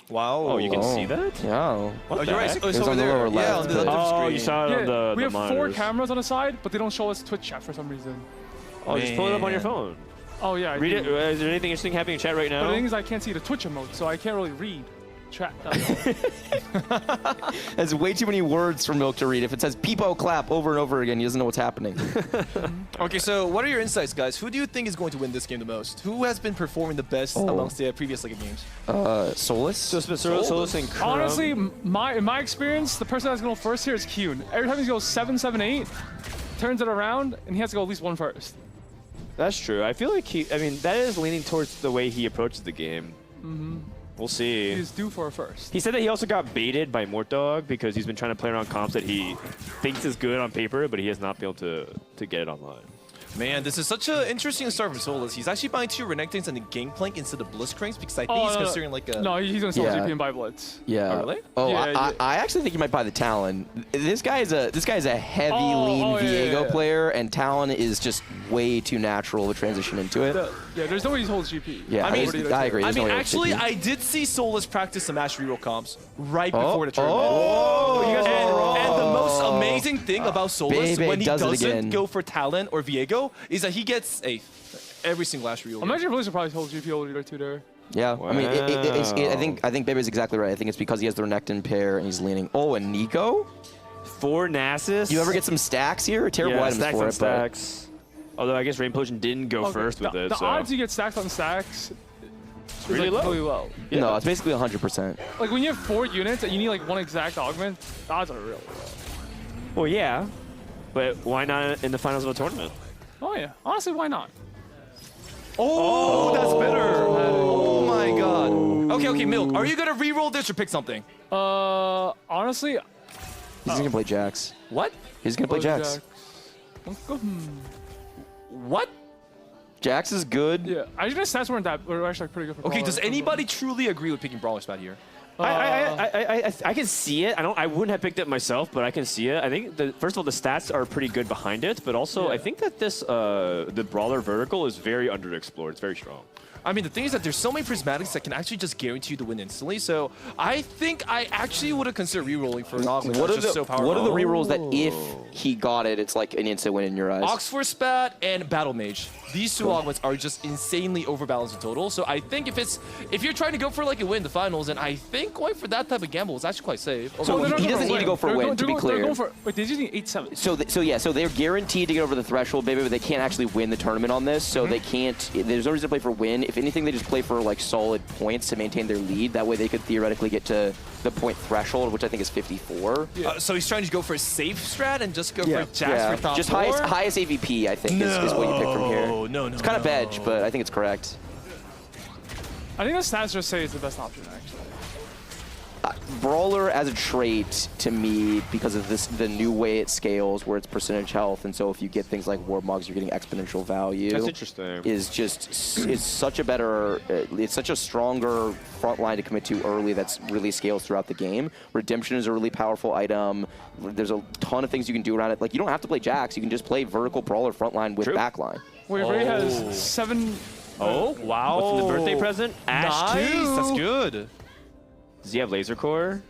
Wow. Oh, you can see that? Yeah. Oh, you're right. It's over there. Yeah, on the left Oh, you screen. saw it on the we have 4 monitors. cameras on the side, but they don't show us Twitch chat for some reason. Oh, just pull it up on your Man. phone. Oh yeah, I Read do. it. Is there anything interesting happening in chat right now? But the thing is, I can't see the Twitch emote, so I can't really read chat. There's way too many words for Milk to read. If it says "peepo clap" over and over again, he doesn't know what's happening. Okay, so what are your insights, guys? Who do you think is going to win this game the most? Who has been performing the best amongst the previous League of games? Solus? So it's been Solus and Crumb. Honestly, in my experience, the person that's going first here is Kyun. Every time he goes 7, 7, 8, turns it around, and he has to go at least 1 first. That's true. I feel like that is leaning towards the way he approaches the game. We'll see. He's due for a first. He said that he also got baited by Mortdog because he's been trying to play around comps that he thinks is good on paper, but he has not been able to get it online. Man, this is such an interesting start from Solus. He's actually buying 2 Renekton's and the Gangplank instead of Blitzcranks because I think he's considering like a... No, he's going to sell GP and buy Blitz. Yeah. Oh, really? Oh, Yeah, I actually think he might buy the Talon. This guy is a heavy lean Viego player, and Talon is just way too natural to transition into it. Yeah, there's no way he holds GP. Yeah, I agree. I There's no mean, way actually, it's I did see Solus practice some Ash reroll comps right before the tournament. Oh, you guys And the most amazing thing about Solus Bebe when he does it again. doesn't go for Talon or Viego is that he gets every single Ash reroll. I'm actually really surprised he holds GP over there too there. Yeah, Wow. I mean, I think Bebe's exactly right. I think it's because he has the Renekton pair and he's leaning. Oh, and Nico? 4 Nasus. You ever get some stacks here? Terrible items stacks for on it, stacks. Although I guess Rain Potion didn't go first with it. The so. odds you get stacks on stacks is Really like low. really low. but no, it's basically 100%. Like when you have 4 units and you need like 1 exact augment, the odds are really low. Well, yeah. But why not in the finals of a tournament? Oh yeah, honestly, why not? Oh, that's better. Oh my god. Okay, Milk, are you gonna reroll this or pick something? Honestly, He's gonna play Jax. What? He's gonna play Jax. What? Jax is good. Yeah, I think the stats were actually pretty good for Okay, Brawler. does anybody truly agree with picking Brawler Spat here? I can see it. I wouldn't have picked it myself, but I can see it. I think first of all the stats are pretty good behind it, but also I think that this the Brawler vertical is very underexplored. It's very strong. I mean, the thing is that there's so many prismatics that can actually just guarantee you to win instantly. So I think I actually would have considered rerolling for an augment. What that's are just the so powerful. what are the rerolls that if he got it, it's like an instant win in your eyes? Oxford Spat and Battle Mage. These 2 augments are just insanely overbalanced in total. So I think if you're trying to go for like a win in the finals, and I think going for that type of gamble is actually quite safe. So he doesn't need to go for a win, to be clear. Wait, they just need 8-7. So they're guaranteed to get over the threshold, baby, but they can't actually win the tournament on this. So they can't. There's no reason to play for win. If anything, they just play for like solid points to maintain their lead. That way, they could theoretically get to the point threshold, which I think is 54. Yeah. So he's trying to go for a safe strat and just go for Jax for top Just 4? highest AVP, I think, is what you pick from here. No. It's kind of edge, but I think it's correct. I think the stats just say it's the best option actually. Brawler as a trait to me, because of the new way it scales, where it's percentage health, and so if you get things like Warmogs, you're getting exponential value. That's interesting. It's such a stronger front line to commit to early that's really scales throughout the game. Redemption is a really powerful item. There's a ton of things you can do around it. Like, you don't have to play Jax, you can just play vertical Brawler frontline with backline. Wait, Ray has 7. Oh, wow. What's the birthday present? Ash Nice, 2. that's good. Does he have Laser Core?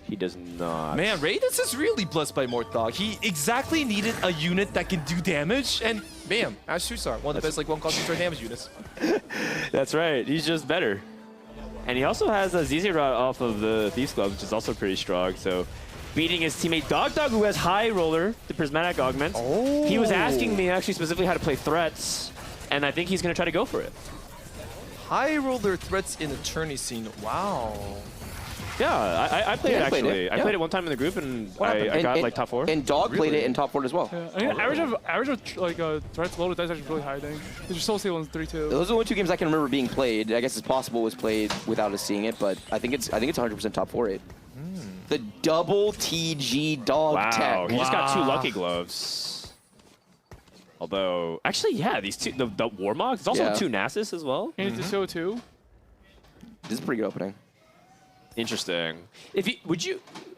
He does not. Man, Raditz is really blessed by Mortdog. He exactly needed a unit that can do damage, and bam, Ash 2-star, one of the best like 1-cost 2-star damage units. That's right. He's just better. And he also has a ZZ Rod off of the Thieves Club, which is also pretty strong. So beating his teammate Dog, who has High Roller, the Prismatic Augment. Oh. He was asking me actually specifically how to play threats, and I think he's going to try to go for it. High roller threats in the tourney scene. Wow. Yeah, I played it actually. Yeah. I played it one time in the group, and I got like top 4. And Dog played it in top 4 as well. Yeah. I think average of like threats loaded that's actually really high. I think. They're so stable in 3-2. Those are the only 2 games I can remember being played. I guess it's possible it was played without us seeing it, but I think it's 100% top 4 rate. The double TG Dog tech. He just got 2 Lucky Gloves. Although, actually, yeah, these 2, the Warmogs, it's also 2 Nasus as well. He needs to show 2. This is a pretty good opening. Interesting.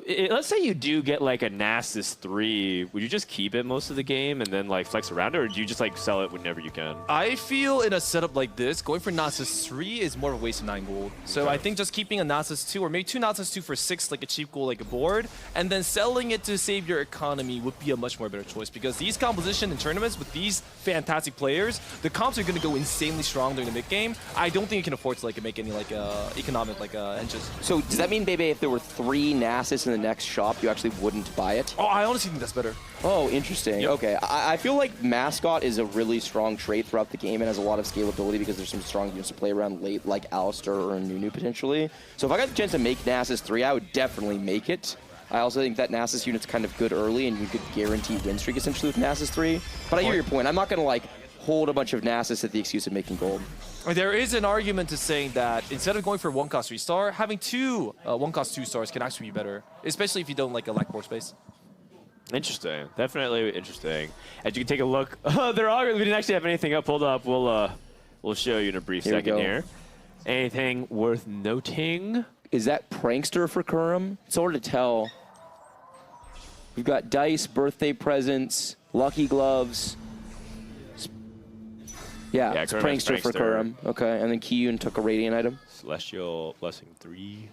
let's say you do get like a Nasus 3, would you just keep it most of the game and then like flex around it, or do you just like sell it whenever you can? I feel in a setup like this, going for Nasus 3 is more of a waste of 9 gold. So I think just keeping a Nasus 2 or maybe 2 Nasus 2 for 6, like a cheap gold, like a board, and then selling it to save your economy would be a much more better choice, because these composition in tournaments with these fantastic players, the comps are going to go insanely strong during the mid game. I don't think you can afford to like make any like economic like engines. So does that mean, Bebe, if there were 3 Nasus in the next shop, you actually wouldn't buy it? Oh, I honestly think that's better. Oh, interesting. Yep. Okay. I feel like Mascot is a really strong trait throughout the game and has a lot of scalability because there's some strong units to play around late, like Alistar or Nunu potentially. So if I got the chance to make Nasus 3, I would definitely make it. I also think that Nasus unit's kind of good early, and you could guarantee win streak essentially with Nasus 3. But I hear your point. I'm not going to like hold a bunch of Nasus at the excuse of making gold. There is an argument to saying that instead of going for 1 cost 3 star, having 2 1 cost 2 stars can actually be better, especially if you don't like lack board space. Interesting. Definitely interesting. As you can take a look, they're all, we didn't actually have anything up. Hold up. We'll show you in a brief second here. Anything worth noting? Is that Prankster for Kurum? It's hard to tell. We've got dice, birthday presents, lucky gloves. Yeah, it's Prankster for Kurum. Okay, and then Kiyun took a Radiant item. Celestial Blessing 3.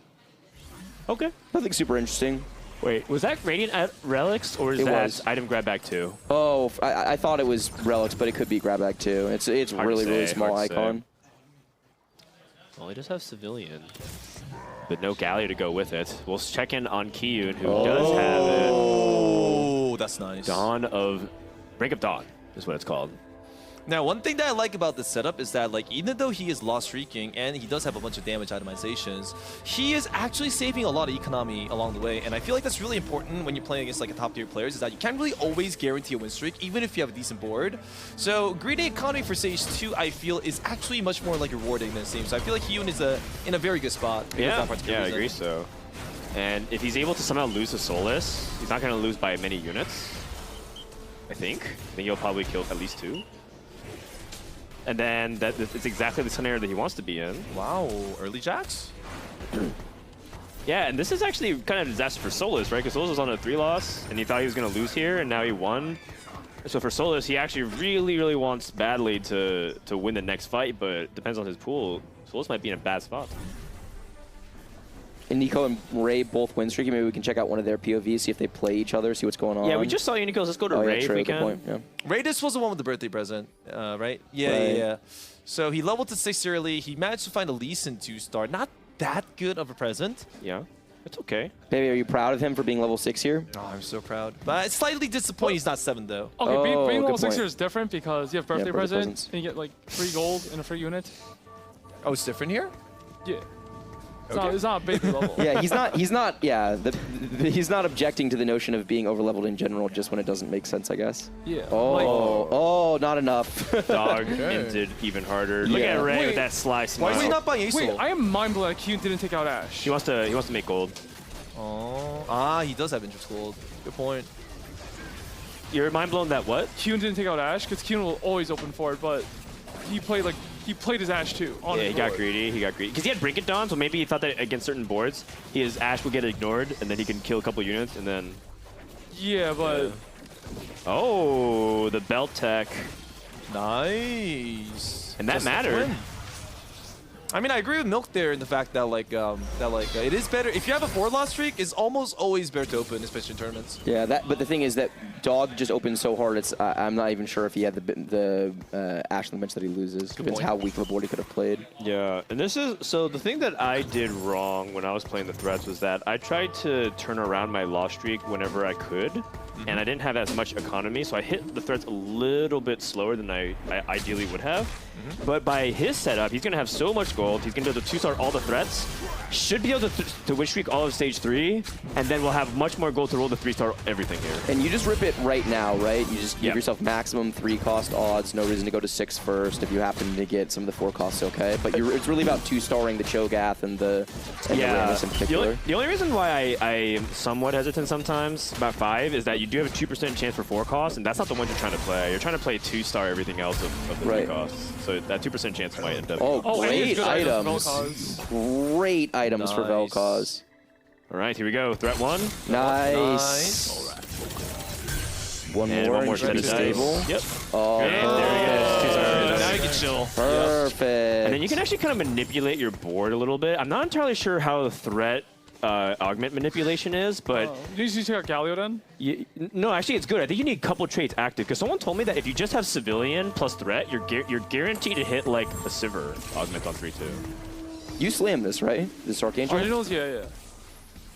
Okay. Nothing super interesting. Wait, was that Radiant Relics, or is that item grab back too? Oh, I thought it was Relics, but it could be grab bag too. It's really small icon. Well, he does have Civilian, but no Gallia to go with it. We'll check in on Kiyun, who does have it. Oh, that's nice. Break of Dawn is what it's called. Now, one thing that I like about this setup is that, like, even though he is lost streaking and he does have a bunch of damage itemizations, he is actually saving a lot of economy along the way. And I feel like that's really important when you're playing against like a top tier players, is that you can't really always guarantee a win streak, even if you have a decent board. So greedy economy for Stage 2, I feel, is actually much more like rewarding than it seems. So I feel like Hyun is in a very good spot. Yeah, I agree so. And if he's able to somehow lose the Solus, he's not going to lose by many units. I think he'll probably kill at least 2. And then it's exactly the scenario that he wants to be in. Wow, early jacks? Yeah, and this is actually kind of a disaster for Solus, right? Because Solus was on a 3 loss, and he thought he was going to lose here, and now he won. So for Solus, he actually really wants badly to win the next fight, but it depends on his pool. Solus might be in a bad spot. And Nico and Ray both win streaking. Maybe we can check out one of their POVs, see if they play each other, see what's going on. Yeah, we just saw Unicorns. Let's go to Ray if we can. Point, yeah. Ray, this was the one with the birthday present, right? Yeah. So he leveled to 6 early. He managed to find a Lee Sin 2-star. Not that good of a present. Yeah, it's okay. Baby, are you proud of him for being level 6 here? Oh, I'm so proud. But it's slightly disappointing he's not 7, though. Okay, being level 6 point. here is different because you have birthday presents, and you get like free gold and a free unit. Oh, it's different here? Yeah. It's not a baby level. Yeah, he's not. Yeah, he's not objecting to the notion of being overleveled in general, just when it doesn't make sense, I guess. Yeah. Oh, not enough. Dog ended even harder. Look at Ray with that sly smile. Why is he not buying Ace? Wait, I am mind blown that Kyun didn't take out Ashe. He wants to make gold. Oh, he does have interest gold. Good point. You're mind blown that what? Kyun didn't take out Ashe because Kyun will always open for it, but he played his Ashe too. Yeah, he got greedy. Because he had Break It Dawn, so maybe he thought that against certain boards, his Ashe would get ignored, and then he can kill a couple units, and then... Yeah, but... Yeah. Oh, the belt tech. Nice. And that mattered. I mean, I agree with Milk there in the fact that it is better if you have a 4 loss streak. It's almost always better to open, especially in tournaments. Yeah, but the thing is that Dog just opens so hard. It's I'm not even sure if he had the Ashe on the bench that he loses. Depends how weak of a board he could have played. Yeah, and this is so the thing that I did wrong when I was playing the threats was that I tried to turn around my loss streak whenever I could. And I didn't have as much economy, so I hit the threats a little bit slower than I ideally would have. But by his setup, he's going to have so much gold, he's going to be able to 2-star all the threats, should be able to win streak all of Stage 3, and then we'll have much more gold to roll the 3-star everything here. And you just rip it right now, right? You just give yourself maximum 3-cost odds, no reason to go to 6 first if you happen to get some of the 4 costs, okay? But it's really about 2-starring the Cho'Gath and the Rammus in particular. The only reason why I am somewhat hesitant sometimes about 5 is that you do have a 2% chance for 4 costs, and that's not the one you're trying to play. You're trying to play 2-star everything else of the 3 costs. So that 2% chance might end up. Great items. Great items for Vel'Koz. All right, here we go. Threat 1. Nice. All right. One And more. one more and should set be of dice. stable. Yep. Oh, There he goes. Now you can chill. perfect. And then you can actually kind of manipulate your board a little bit. I'm not entirely sure how the threat augment manipulation is, but You need to check out Galio then? no, actually it's good. I think you need a couple traits active because someone told me that if you just have civilian plus threat, you're guaranteed to hit like a Sivir augment on 3-2. You slammed this, right? This Archangel? Originals, yeah.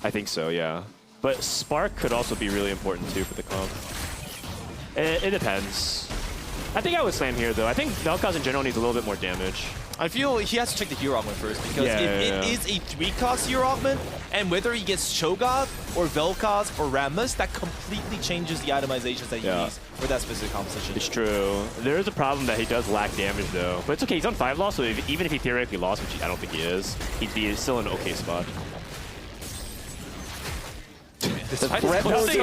I think so, yeah. But Spark could also be really important too for the comp. It depends. I think I would slam here though. I think Vel'Koz in general needs a little bit more damage. I feel he has to check the hero augment first because Yeah, if yeah, it is a 3-cost hero augment, and whether he gets Cho'Gath or Vel'Koz or Rammus, that completely changes the itemizations that he needs for that specific composition. It's true. There is a problem that he does lack damage though. But it's okay, he's on 5 loss, so even if he theoretically lost, which I don't think he is, he'd be still in an okay spot. The threat boards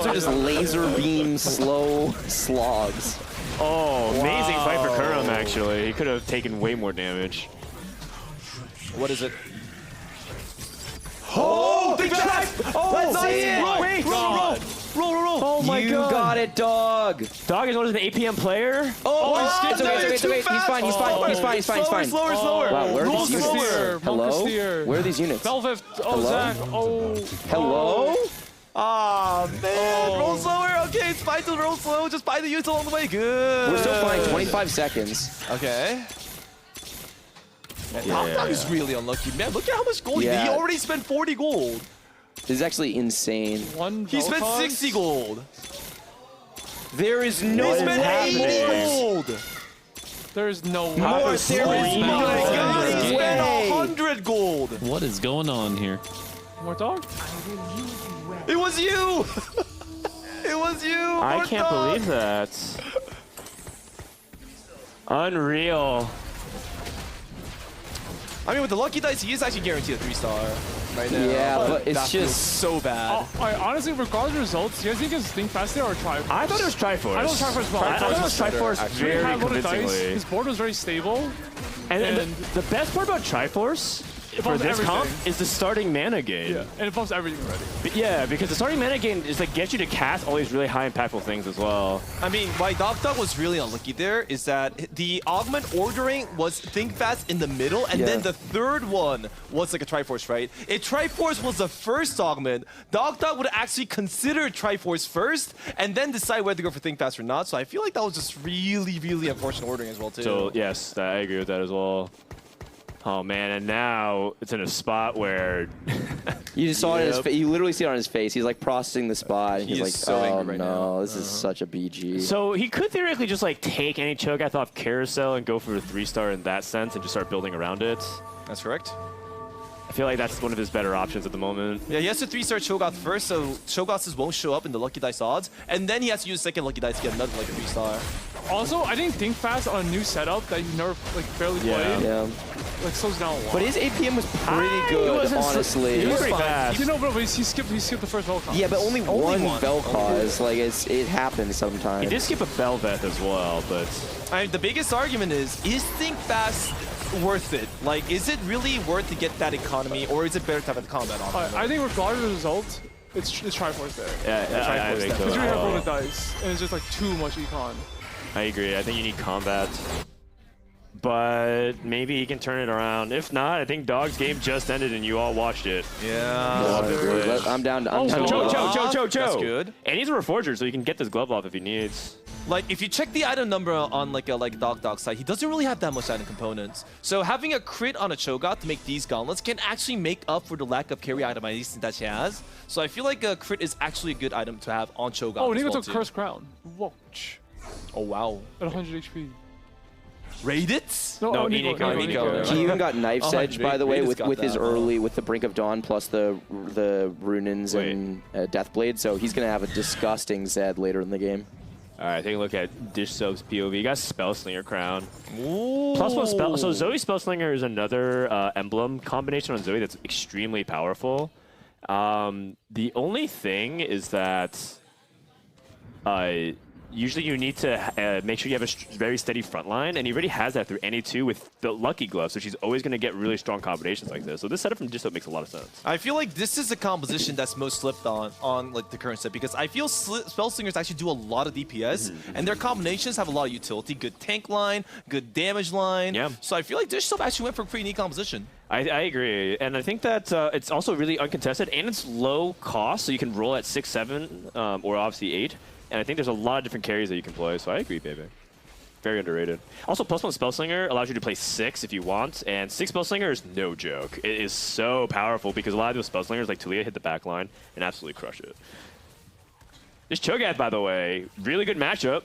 are just laser beam slow slogs. Oh, amazing fight for Kurum actually. He could have taken way more damage. What is it? Oh, big trap! Oh, let's see it! Wait, Roll! Oh my you god. got it, dog. Dog is known as an APM player? It's okay. He's fine. He's fine. Slower. Wow, where are Roll these slower. units? Hello? Monkasteer. Where are these units? Velvet. Oh, Hello? Zach. Oh. Hello? Ah, man. Oh. Roll slower. Okay, it's fine to roll slow. Just buy the units along the way. Good. We're still fine. 25 seconds. Okay. Top Dog is really unlucky, man. Look at how much gold he Yeah. He already spent 40 gold. This is actually insane. He spent 60 gold. There is no He spent 80 way. gold. There's no More, way. there is Oh no my god, he spent way. 100 gold. What is going on here? More dog? It was you. It was you. I Mort can't Dog. believe that. Unreal. I mean, with the lucky dice, he is actually guaranteed a 3-star right now. Yeah, but it's that feels just so bad. I honestly, regardless of the results, you guys think it's Think Fast there or Triforce? I thought it was Triforce. I know Triforce as well. I thought it was Triforce actually. very Had a load of dice. convincingly. His board was very stable. And the best part about Triforce for bumps this comp everything. is the starting mana gain. Yeah, and it bumps everything already. Yeah, because the starting mana gain is like gets you to cast all these really high impactful things as well. I mean, why Dog was really unlucky there is that the augment ordering was Think Fast in the middle, and then the third one was like a Triforce, right? If Triforce was the first augment, Dog would actually consider Triforce first, and then decide whether to go for Think Fast or not. So I feel like that was just really, really unfortunate ordering as well, too. So yes, I agree with that as well. Oh man, and now it's in a spot where you just saw it in his face. You literally see it on his face. He's like processing the spot. And He he's is like, so oh angry right no, now. this is such a BG. so he could theoretically just like take any Cho'Gath off Carousel and go for a 3-star in that sense and just start building around it. That's correct. I feel like that's one of his better options at the moment. Yeah, he has to 3-star Cho'Gath first, so Cho'Gaths won't show up in the lucky dice odds, and then he has to use second lucky dice to get another like a 3-star. Also, I think Think Fast on a new setup that you never barely played, yeah. like slows down a lot. But his APM was pretty good, honestly. He was pretty fine. fast. You know, but he skipped the first Velcon. Yeah, but only one one. Vel'Koz. Like it happens sometimes. He did skip a Belveth as well, but I mean, the biggest argument is Think Fast worth it? Like, is it really worth to get that economy, or is it better to have a combat on? I think regardless of the result, it's Triforce there. yeah, I think so. Because you as have well. roll of dice, and it's just like too much econ. I agree. I think you need combat. But maybe he can turn it around. If not, I think Dog's game just ended and you all watched it. Yeah. I'm down to. I'm Oh, down to Cho. That's good. And he's a Reforger, so he can get this glove off if he needs. Like, if you check the item number on like a Dog side, he doesn't really have that much item components. So having a crit on a Cho'Gath to make these gauntlets can actually make up for the lack of carry itemization that she has. So I feel like a crit is actually a good item to have on Cho'Gath. Oh, and as he well, took too. Curse Crown. Watch. Oh wow. At 100 HP. Raid it? No, Nico. Nico. He even got Knife's Oh, Edge, by the way, Raid's with, got with his that, early, with the Brink of Dawn plus the Runins Wait. and Deathblade. So he's going to have a disgusting Zed later in the game. All right, take a look at Dish Soap's POV. You got Spellslinger Crown. Ooh. Plus one spell. So Zoe Spellslinger is another emblem combination on Zoe that's extremely powerful. The only thing is that usually you need to make sure you have a very steady front line, and he already has that through NA2 with the Lucky Glove, so she's always going to get really strong combinations like this. So this setup from Jiso makes a lot of sense. I feel like this is a composition that's most slipped on like the current set, because I feel Spell Slingers actually do a lot of DPS, and their combinations have a lot of utility. Good tank line, good damage line. Yeah. So I feel like this sub actually went for a pretty neat composition. I agree, and I think that it's also really uncontested, and it's low cost, so you can roll at 6, 7, or obviously 8. And I think there's a lot of different carries that you can play, so I agree, baby. Very underrated. Also, +1 Spellslinger allows you to play 6 if you want, and 6 Spellslinger is no joke. It is so powerful because a lot of those Spellslingers, like Talia, hit the back line and absolutely crush it. This Cho'Gath, by the way, really good matchup.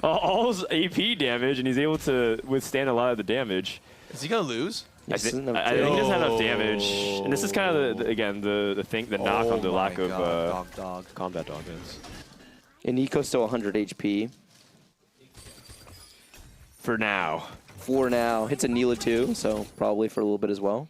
All his AP damage, and he's able to withstand a lot of the damage. Is he gonna lose? I think he doesn't have enough damage, and this is kind of the knock on the lack of combat dominance. And Nico's still 100 HP. For now. For now. Hits a Neela too, so probably for a little bit as well.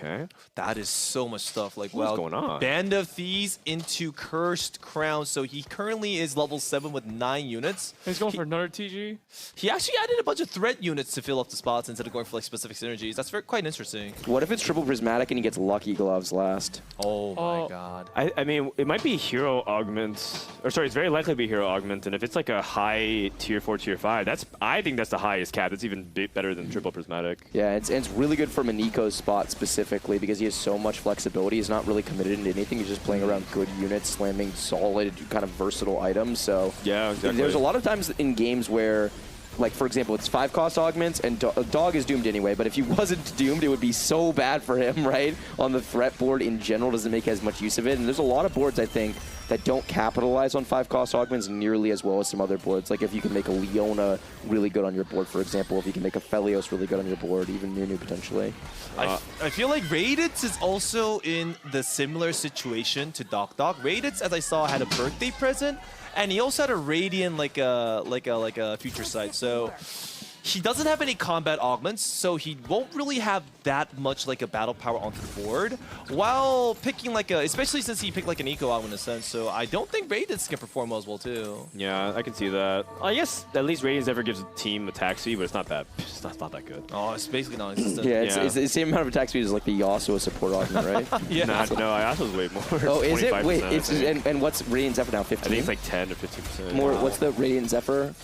Okay. That is so much stuff. Like, What's wow. going on? Band of Thieves into Cursed Crown. So he currently is level 7 with 9 units. He's going for another TG. He actually added a bunch of threat units to fill up the spots instead of going for like specific synergies. That's quite interesting. What if it's triple prismatic and he gets Lucky Gloves last? Oh my Oh. god. I mean, it might be hero augment, or sorry, it's very likely to be hero augment, and if it's like a high tier 4, tier 5, I think that's the highest cap. That's even better than triple prismatic. Yeah, it's really good for Maniko's spot specifically because he has so much flexibility. He's not really committed into anything. He's just playing around good units, slamming solid, kind of versatile items. So Yeah, exactly. there's a lot of times in games where, like, for example, it's 5 cost augments, and Dog is doomed anyway, but if he wasn't doomed, it would be so bad for him, right? On the threat board in general, doesn't make as much use of it. And there's a lot of boards, I think, that don't capitalize on 5 cost augments nearly as well as some other boards. Like if you can make a Leona really good on your board, for example, if you can make a Felios really good on your board, even Nunu potentially. I feel like Raditz is also in the similar situation to Doc. Raditz, as I saw, had a birthday present, and he also had a Radiant like a future sight. So he doesn't have any combat augments, so he won't really have that much like a battle power onto the board. While picking like especially since he picked like an eco augment in a sense, so I don't think Raditz can perform well as well too. Yeah, I can see that. I guess at least Radiance ever gives a team attack speed, but it's not that good. Oh, it's basically non-existent. Yeah, Yeah. it's the same amount of attack speed as like the Yasuo support augment, right? Yeah. Nah, no, Ayasa's way more. Oh, is it? 25%, Wait, I it's think. and what's Radiant Zephyr now? 15? I think it's like 10 to 15%. More. What's the Radiant Zephyr?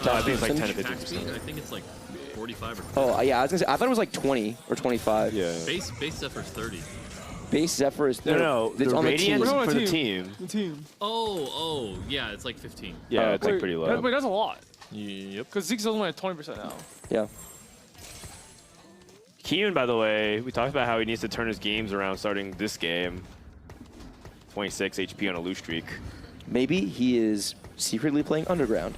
No, I think it's like 10 to Attack speed, 15%. I think it's like 45 or 50. Oh, yeah, I was gonna say, I thought it was like 20 or 25. Yeah. Base Zephyr's 30. Base Zephyr is No, it's the on Radiant the team. No, for the team. team. The team. Oh, yeah, it's like 15. Yeah, Oh, it's like pretty low. Wait, that's a lot. Yep. Because Zeke's only at 20% now. Yeah. Keenan, by the way, we talked about how he needs to turn his games around starting this game. 26 HP on a lose streak. Maybe he is secretly playing Underground.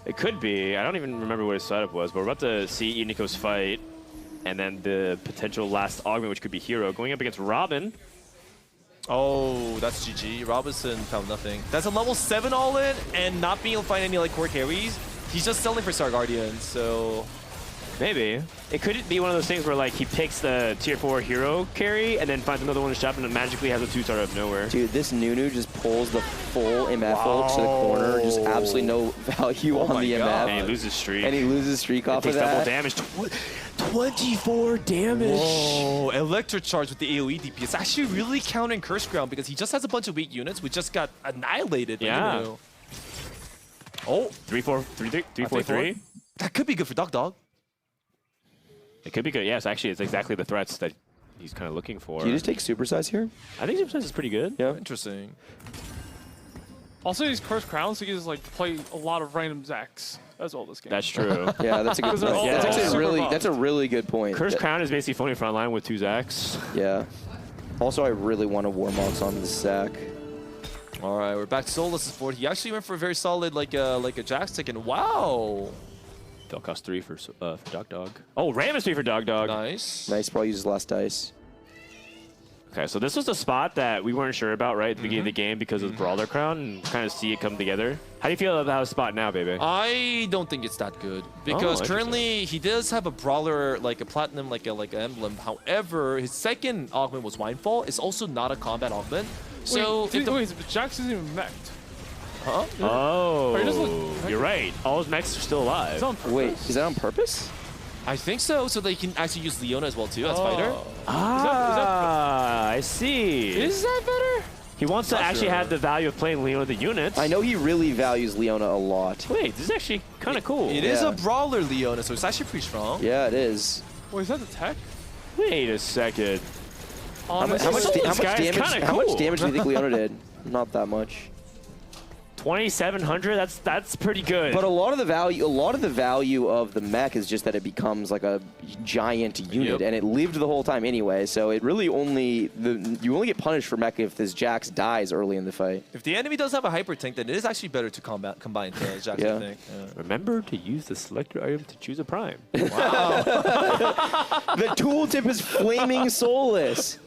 It could be. I don't even remember what his setup was, but we're about to see Nico's fight. And then the potential last augment, which could be Hero, going up against Robin. Oh, that's GG. Robinson found nothing. That's a level 7 all-in, and not being able to find any like core carries. He's just selling for Star Guardian, so... Maybe. It could be one of those things where like he picks the tier 4 hero carry and then finds another one to shop and then magically has a 2-star out of nowhere. Dude, this Nunu just pulls the full MF ult to the corner. Just absolutely no value on my the God. MF. And he loses streak. And he loses streak off of takes double that. damage. 24 damage. Whoa, Electro Charge with the AoE DP. It's actually really countering Curse Ground because he just has a bunch of weak units. We just got annihilated. by Yeah. Nunu. Oh, 3-4-3. that could be good for Dog. It could be good. Yes, actually, it's exactly the threats that he's kind of looking for. Can you just take supersize here? I think Supersize is pretty good. Yeah. Interesting. Also, these Cursed Crowns, so he gets like to play a lot of random Zax as well this game. That's true. Yeah, that's a good Because they're point. all- That's they're all actually a super really buffed. that's a really good point. Curse That- Crown is basically phony front line with 2 Zax. Yeah. Also, I really want a Warmox on this sack. All right, we're back to Solus' board. He actually went for a very solid like a Jax tick, and wow, They'll cost 3 for Dog. Oh, Ram is 3 for Dog. nice. Nice, probably uses last dice. Okay, so this was the spot that we weren't sure about right at the beginning of the game because of Brawler Crown and kind of see it come together. How do you feel about his spot now, baby? I don't think it's that good because interesting. currently he does have a brawler like a platinum like a emblem. However, his second augment was Winefall. It's also not a combat augment. So if the- wait, Jax isn't even mech'd. huh? Oh, Or he doesn't- you're right. All his mechs are still alive. It's on purpose. Wait, is that on purpose? I think so. So they can actually use Leona as well too as fighter. Ah, I see. Is that better? He wants to actually have the value of playing Leona the units. I know he really values Leona a lot. Wait, this is actually kind of cool. It is Yeah. a brawler Leona, so it's actually pretty strong. Yeah, it is. Wait, is that the tech? Wait a second. Honestly, How much This guy is damage? kinda How much cool. damage do you think Leona did? Not that much. 2,700. That's pretty good. But a lot of the value of the mech is just that it becomes like a giant unit, Yep. and it lived the whole time anyway. So it really you only get punished for mech if this Jax dies early in the fight. If the enemy does have a hyper tank, then it is actually better to combine Jax, Yeah. I think. Yeah. remember to use the selector item to choose a prime. The tooltip is flaming soulless.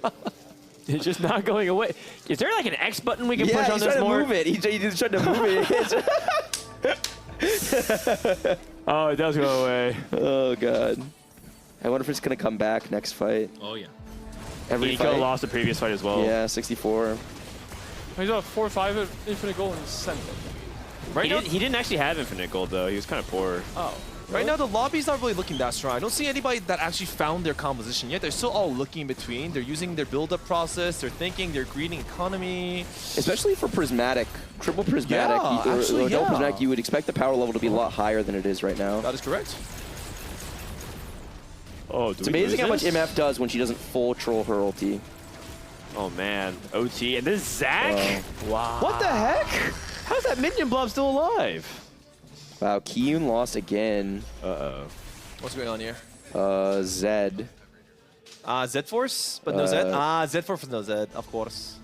It's just not going away. Is there like an X button we can Yeah, push on he's this trying to more? move it. He's trying to move it. Oh, it does go away. Oh god. I wonder if it's gonna come back next fight. Oh yeah. Every Nico fight. lost the previous fight as well. Yeah, 64. he's got 4-5 at infinite goal and he's sent it. Right now, He didn't actually have infinite gold though. He was kind of poor. Oh. right now the lobby's not really looking that strong. I don't see anybody that actually found their composition yet. They're still all looking in between. They're using their build-up process. They're thinking. They're greeting economy. Especially for prismatic, triple prismatic, Yeah, or actually, double yeah. prismatic, you would expect the power level to be a lot higher than it is right now. That is correct. Oh, It's amazing how much MF does when she doesn't full troll her ulti. Oh man, OT and this Zac. Wow. What the heck? How's that minion blob still alive? Wow, Kiyun lost again. Uh-oh. What's going on here? Zed. Z Force, but no Z. Z Force with no Z, of course.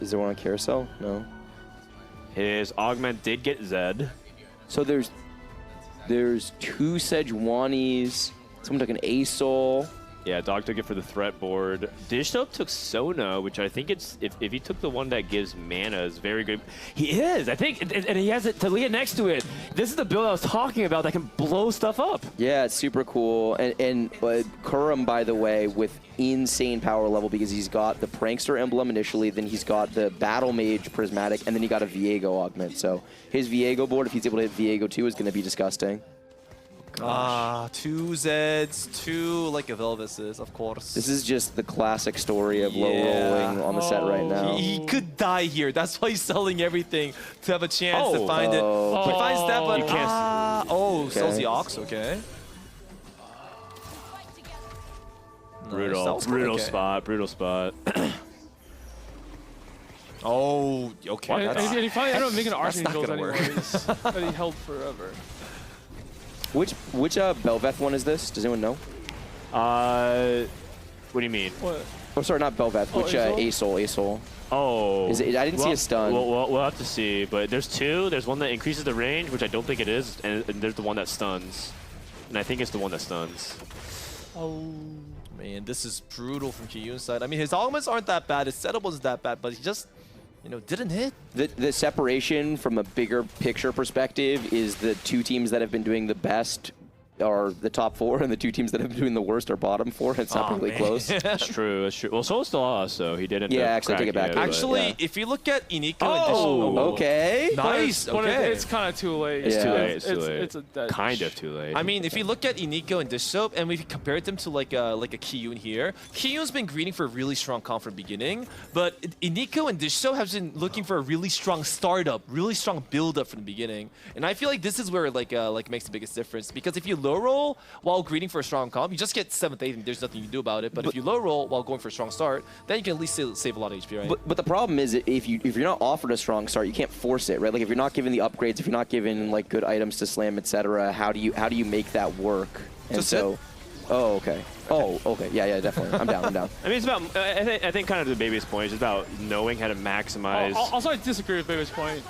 Is there one on carousel? No. His augment did get Zed. So there's two Sejuanis. Someone took an ASOL. Yeah, Dog took it for the threat board. Dishsoap took Sona, which I think it's if he took the one that gives mana is very good. He is, I think, and he has it Talia next to it. This is the build I was talking about that can blow stuff up. Yeah, it's super cool. And Kurum, by the way, with insane power level because he's got the Prankster emblem initially, then he's got the Battle Mage Prismatic, and then he got a Viego augment. So his Viego board, if he's able to hit Viego 2, is going to be disgusting. Two Zeds, two like Velveses, of course. This is just the classic story of low Yeah. rolling on the set right now. He could die here. That's why he's selling everything to have a chance to Oh. find it. Oh. He finds that, but You can't sells the Okay. Ox. Okay. Nice, that Brutal, was brutal okay. spot, brutal spot. Oh, okay. And he finally ended up making that's not Archangels gonna work. anyways that he held forever. Which Belveth one is this? Does anyone know? What do you mean? What? Oh, sorry, not Belveth. Oh, Which ASOL? ASOL? Oh. Is it? I didn't see a stun. We'll have to see, but there's two. There's one that increases the range, which I don't think it is, and there's the one that stuns. And I think it's the one that stuns. Oh. Man, this is brutal from Kiyun's side. I mean, his augments aren't that bad. His setup wasn't that bad, but he just, didn't hit. The separation from a bigger picture perspective is the two teams that have been doing the best are the top four, and the two teams that have been doing the worst are bottom four. It's not really close. That's true. That's true. Well, Solo still lost, so he didn't. Yeah, actually, take it back. But- Actually, yeah. if you look at Iniko Oh! and Okay. nice. But Okay. it's kind of too late. It's too Yeah. late. It's too late. It's a dead kind of too late. I mean, if you look at Iniko and Dish Soap, and we compared them to like a Kiyun here, Kiyun's been greeting for a really strong comp from the beginning, but Iniko and Dish Soap have been looking for a really strong startup, really strong build-up from the beginning. And I feel like this is where it makes the biggest difference, because if you low roll while greeting for a strong comp, you just get 7th, 8th, and there's nothing you can do about it. But if you low roll while going for a strong start, then you can at least save a lot of HP, right? But the problem is if you're not offered a strong start, you can't force it, right? Like if you're not given the upgrades, if you're not given like good items to slam, etc., how do you make that work? And Just so, oh okay, yeah, definitely. I'm down. I mean, it's about. I think kind of the Baby's point is about knowing how to maximize. Also, I disagree with Baby's point.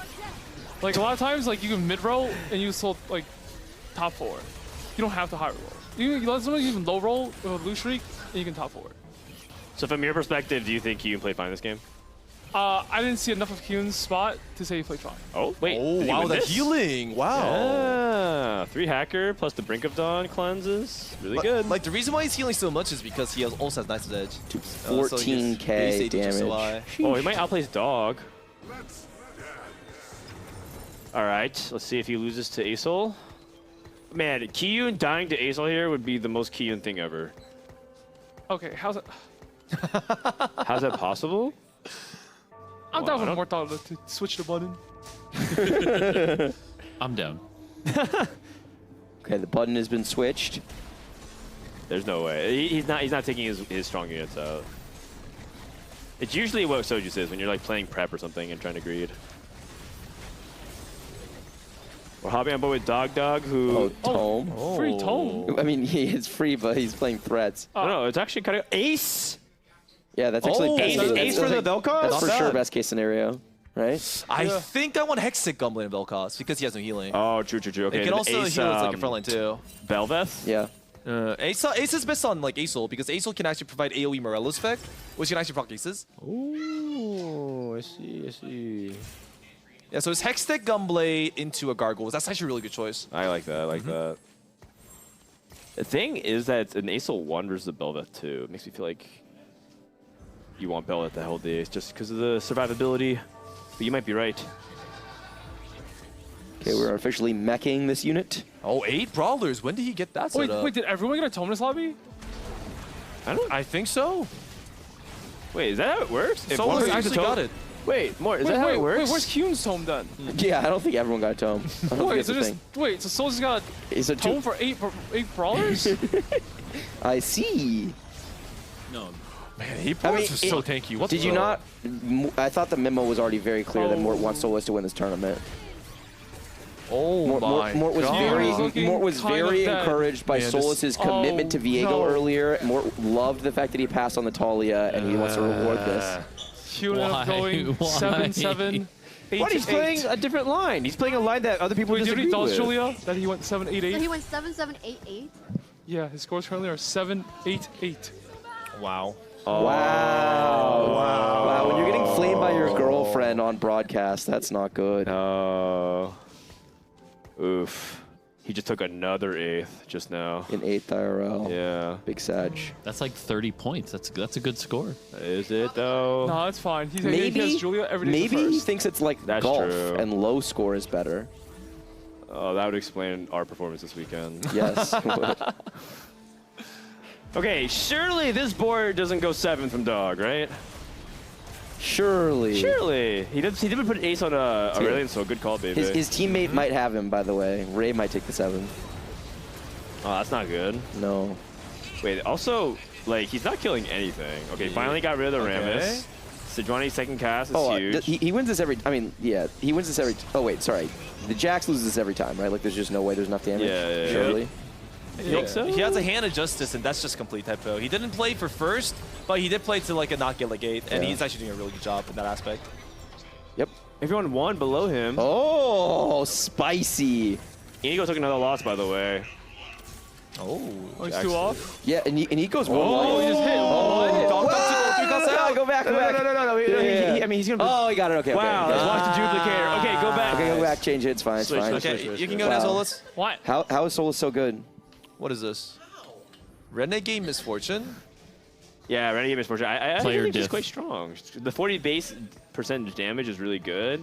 Like a lot of times, like you can mid roll and you sold like top 4. You don't have to high roll. You let someone even low roll with a loose streak and you can top 4. So from your perspective, do you think you can play fine this game? I didn't see enough of Kyun's spot to say he played fine. Oh, wait. Oh, did he wow, win the this? healing. Wow. Yeah. 3 hacker plus the Brink of Dawn cleanses. Really good. Like, the reason why he's healing so much is because he also has Knight's Edge. To So his 14k base AD just so damage. high. Oh, he might outplay his dog. All right, let's see if he loses to Acel. Man, Kyun dying to Acel here would be the most Kyun thing ever. Okay, how's it? How's that possible? I'm Well, down I for don't- more thought to switch the button. I'm down. Okay, the button has been switched. There's no way. He's not taking his strong units out. It's usually what Soju says when you're like playing prep or something and trying to greed. We're hopping on board with Dog, who... Oh, Tome. Free tone. I mean, he is free, but he's playing threats. No, it's actually kind of... Ace! Yeah, that's actually Oh, best Ace- case- Ace for the Vel'Koz? That's Not for bad. sure best case scenario, right? I Yeah. think I want Hextech Gumblin and Vel'Koz because he has no healing. Oh, true. Okay, it can then also Ace, heal as like a frontline too. Belveth? Yeah. Ace is best on like Acel because Acel can actually provide AoE Morello's effect, which can actually proc Aces. Ooh, I see. Yeah, so it's Hextech Gunblade into a Gargoyle. That's actually a really good choice. I like that. The thing is that it's an Acel 1 versus a Belveth 2. It makes me feel like you want Belveth to hold the Ace just because of the survivability. But you might be right. Okay, we're officially meching this unit. Oh, 8 Brawlers. When did he get that set up? Wait, did everyone get a tome in this lobby? I think so. Wait, is that how it works? If one Someone person actually gets a got tome- it. Wait, more. Is that how it works? Wait, where's Kyun's tome then? Yeah, I don't think everyone got a tome. I don't Wait, think so that's a just thing. wait, so Soldier's got It's a a tome two. for eight brawlers? I see. No, Man, 8 I mean, Brawlers is so tanky. What Did the- you not? I thought the memo was already very clear that Mort Oh. wants Solus to win this tournament. Oh Mort was God. very, Looking Mort was kind of very dead. encouraged by Man, this- Solus's commitment to Viego no. earlier. Mort loved the fact that he passed on the Talia, and he wants to reward this. Kyun ended up Why? going Why? 7-7, 8 What? He's playing a different line. He's playing a line that other people Wait, did disagree he dodge with. Julia? That he went 7-8-8? So he went 7-7-8-8. Yeah, his scores currently are 7-8-8. Wow. Wow. Wow. When you're getting flamed by your girlfriend on broadcast, that's not good. Oh. Oof. He just took another 8th just now. In 8th IRL. Yeah. Big Sag. that's like 30 points. That's a good score. Is it though? No, it's fine. He Maybe, has Julia every day. maybe he first. thinks it's like That's golf, true. and low score is better. Oh, that would explain our performance this weekend. Yes. it would. Okay, surely this board doesn't go 7 from Dog, right? Surely. Surely. He did put Ace on Aurelion, so good call, baby. His teammate might have him, by the way. Ray might take the 7. Oh, that's not good. No. Wait, also, like, he's not killing anything. Okay, finally got rid of the Rammus. Sejuani's second cast is huge. He wins this every. I mean, yeah, he wins this every. Oh wait, sorry. The Jax loses this every time, right? Like, there's just no way there's enough damage. Yeah. Surely. Think so? He has a Hand of Justice, and that's just complete typo. He didn't play for first, but he did play to like a not get like 8, and Yeah. he's actually doing a really good job in that aspect. Yep. Everyone won below him. Oh, spicy. Inigo took another loss, by the way. Oh, Oh, he's 2 off. Yeah, and he goes one Oh, life. he just hit. Dog Wow, took 3 cuts out. Go back, go back. No. Yeah. I mean, he's gonna. Oh, he got it. Okay. wow, Okay, let's okay. watch the duplicator. Okay, go back. Okay, go back. Change it. It's fine. It's Switch, fine. switch, Okay, switch, you can switch. go now, Wow. Solus. What? How is Solus so good? What is this? Renegade Misfortune? Yeah, Renegade Misfortune. I Player think he's diff. quite strong. The 40 base percentage damage is really good.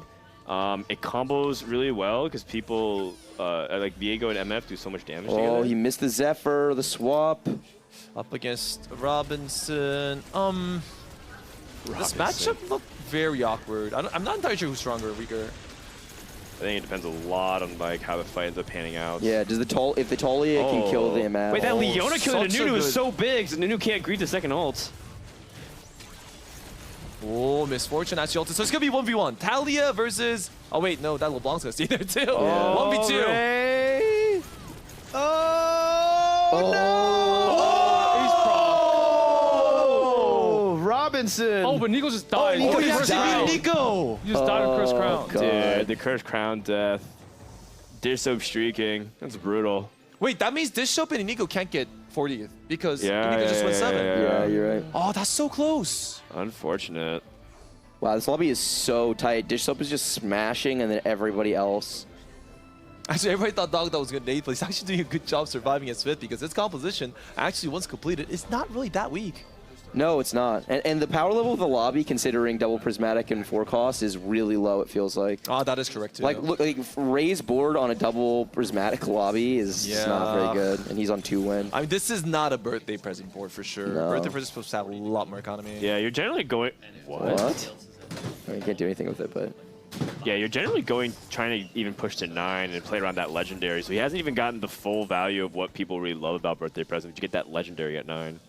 It combos really well because people like Viego and MF do so much damage Oh, together. he missed the Zephyr, the swap. Up against Robinson. This Robinson. matchup looked very awkward. I'm not entirely sure who's stronger or weaker. I think it depends a lot on like how the fight ends up panning out. Yeah, does if the Talia can kill the MF? Wait, that Oh, Leona killing the such a Nunu is good- so big, so Nunu can't greet the second ult. Oh, Misfortune actually ulted. So it's going to be 1v1. Talia versus... Oh, wait, no, that LeBlanc's going to stay there, too. 1v2. Ray. Oh, Robinson. Oh, but Nico just died. Nico Oh, he just actually died. beat Nico. He just died of Cursed Crown. God. Dude, the Cursed Crown death. Dish soap streaking. That's brutal. Wait, that means this Shop and Inigo can't get 40th because Yeah, Inigo just went 7. Yeah, you're right. Oh, that's so close. Unfortunate. Wow, this lobby is so tight. Dish Soap is just smashing, and then everybody else. Actually, everybody thought Dog was good in 8th place. He's actually doing a good job surviving as 5th because his composition, actually, once completed, is not really that weak. No, it's not. And the power level of the lobby, considering double prismatic and 4 cost, is really low, it feels like. Oh, that is correct, too. Like, look, like Ray's board on a double prismatic lobby is just not very good, and he's on 2 win. I mean, this is not a birthday present board for sure. No. Birthday present is supposed to have a lot more economy. Yeah, you're generally going. What? I mean, you can't do anything with it, but. Yeah, you're generally trying to even push to 9 and play around that legendary. So he hasn't even gotten the full value of what people really love about birthday present. You get that legendary at 9.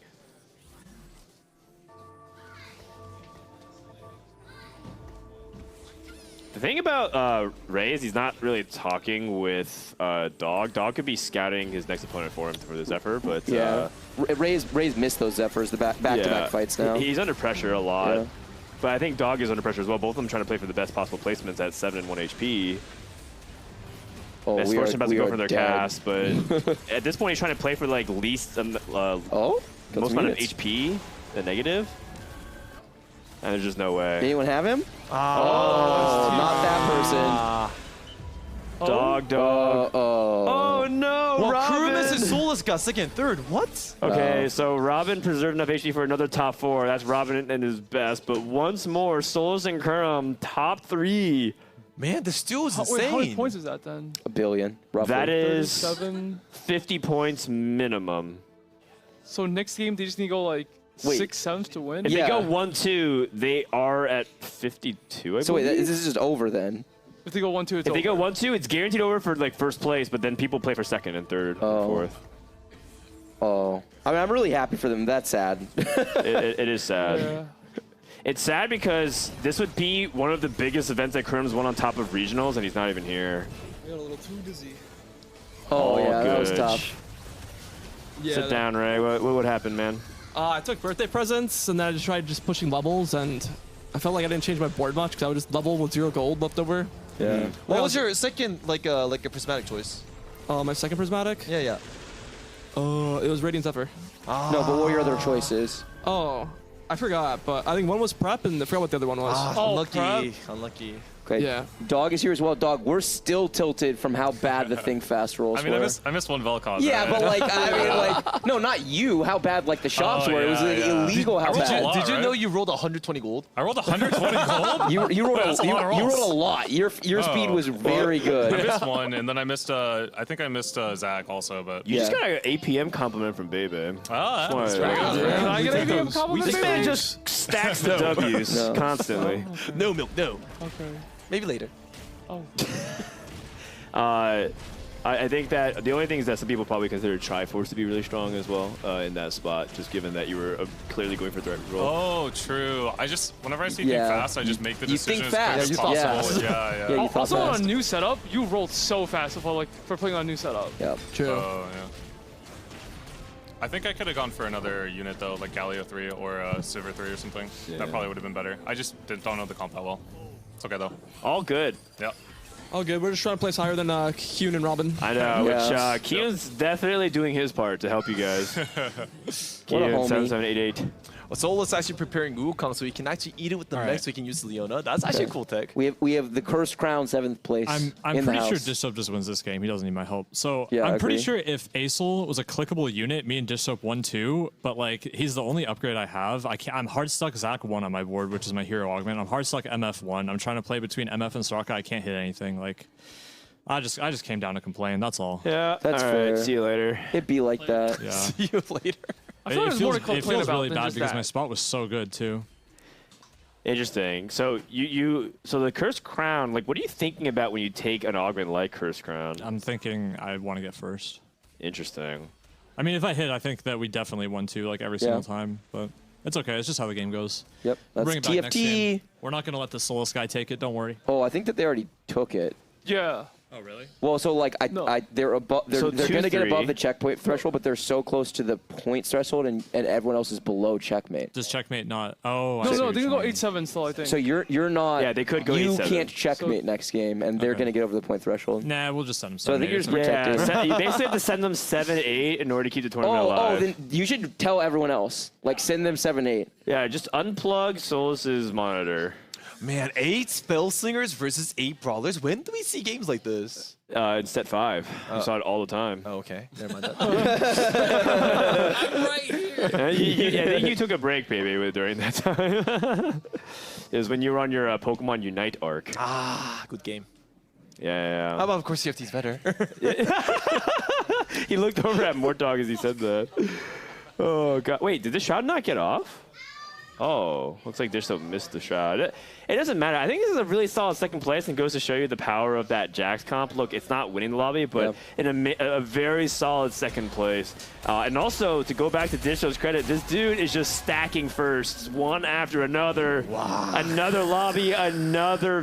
The thing about Ray is he's not really talking with Dog. Dog could be scouting his next opponent for him for the Zephyr, but yeah, Ray's missed those Zephyrs, the back-to-back fights now. He's under pressure a lot. Yeah. But I think Dog is under pressure as well. Both of them trying to play for the best possible placements at 7 and 1 HP. Oh, Best fortune about to go for their dead. cast, but at this point he's trying to play for like least most amount of HP, the negative. And there's just no way. Anyone have him? Oh, not that person. Dog. Oh no, well, Robin! Krumis and Solus got 2nd, 3rd. What? Okay, so Robin preserved enough HP for another top 4. That's Robin and his best. But once more, Solus and Kurum, top 3. Man, the steal is insane. Wait, how many points is that then? 1 billion, roughly. That is 37. 50 points minimum. So next game, they just need to go like Wait. 6-7 to win? If Yeah. they go 1-2, they are at 52, I So wait, believe. this is just over then? If they go 1-2, it's If they go over. 1-2, it's guaranteed over for like first place, but then people play for 2nd and 3rd and 4th. Oh. I mean, I'm really happy for them. That's sad. It is sad. Yeah. It's sad because this would be one of the biggest events that Kurum's won on top of regionals, and he's not even here. I got a little too dizzy. Oh, yeah, that was good. tough. Yeah, Sit down, Ray. What would happen, man? I took birthday presents, and then I just tried pushing levels, and I felt like I didn't change my board much because I would just level with 0 gold left over. Yeah. What was your second, like a prismatic choice? My second prismatic? Yeah, yeah. It was Radiant Zephyr. No, but what were your other choices? Oh, I forgot, but I think one was prep, and I forgot what the other one was. Oh, Unlucky. Unlucky. Okay. Yeah. Dog is here as well. Dog, we're still tilted from how bad the Think Fast rolls I mean, were. I missed one Vel'Koz. Yeah, right? but like, I mean, like, no, not you. How bad like the shops Oh, were. It was yeah, like, yeah. illegal how Did you- bad. did Did you right? know you rolled 120 gold? I rolled 120 gold. You rolled That's a lot of you rolls. rolled a lot. Your speed was very I good. missed one, and then I missed. I think I missed Zach also, but You just Yeah. got an APM compliment from Bebe. that's Why- pretty good. Can I get a game compliment? This man just stacks the W's No. constantly. No milk, no. Okay. Maybe later. Oh. I think that the only thing is that some people probably consider Triforce to be really strong as well in that spot, just given that you were clearly going for threat roll. Oh, true. Whenever I see Yeah. Think Fast, I just make the You decision think as quick fast. as Yeah, you possible. thought fast. Yeah, Yeah, you thought Also on fast. a new setup, you rolled so fast for playing on a new setup. Yeah. True. Oh, yeah. I think I could have gone for another unit though, like Galio 3 or Sivir 3 or something. That probably would have been better. I just don't know the comp that well. It's okay though. All good. Yeah. All good. We're just trying to place higher than Kyun and Robin. I know, Yes. which Keenan's definitely doing his part to help you guys. What a Keenan, homie. 7788. Well, Solus actually preparing Wukong so he can actually eat it with the mech so he can use Leona. That's actually a cool tech. We have the Cursed Crown 7th place. I'm in the pretty sure house. Dish Soap just wins this game. He doesn't need my help. So Yeah, I I'm pretty agree. sure if Acel was a clickable unit, me and Dish Soap won 2. But like he's the only upgrade I have. I'm hard stuck Zach 1 on my board, which is my hero augment. I'm hard stuck MF 1. I'm trying to play between MF and Soraka. I can't hit anything. Like I just came down to complain. That's all. Yeah, That's all right, fair. see you later. It'd be like that. Yeah. See you later. I feel like there's more to complain feels about really than bad just because that. my spot was so good too. Interesting. So so the Cursed Crown, like what are you thinking about when you take an augment like Cursed Crown? I'm thinking I want to get first. Interesting. I mean, if I hit, I think that we definitely won 2 like every single time. But it's okay. It's just how the game goes. Yep. We'll That's bring it back next TFT. game. We're not gonna let the Solus guy take it. Don't worry. Oh, I think that they already took it. Yeah. Oh really? Well, so like No. they're above. They're So going to get 2-3. above the checkpoint threshold, but they're so close to the points threshold, and everyone else is below checkmate. Does Checkmate not? Oh, I No, see no, what they you're can go saying. 8-7 still, I think. So you're not. Yeah, they could go You 8-7. can't checkmate next game, and they're Okay. going to get over the point threshold. Nah, we'll just send him. So I think you're just 7-8. Yeah, protected. you basically have to send them 7-8 in order to keep the tournament Oh, alive. then you should tell everyone else. Like send them 7-8. Yeah, just unplug Solus's monitor. Man, 8 Spell Slingers versus 8 Brawlers. When do we see games like this? In set 5. You saw it all the time. Oh, okay. Never mind that. I'm right here. I think you took a break, baby, during that time. It was when you were on your Pokemon Unite arc. Ah, good game. Yeah. How about, of course, TFT's better. He looked over at Mortog as he said that. Oh, God. Wait, did the shot not get off? Oh, looks like Dishso missed the shot. It doesn't matter. I think this is a really solid second place and goes to show you the power of that Jax comp. Look, it's not winning the lobby, but in a very solid second place. And also, to go back to Dishso's credit, this dude is just stacking firsts, one after another. Wow. Another lobby, another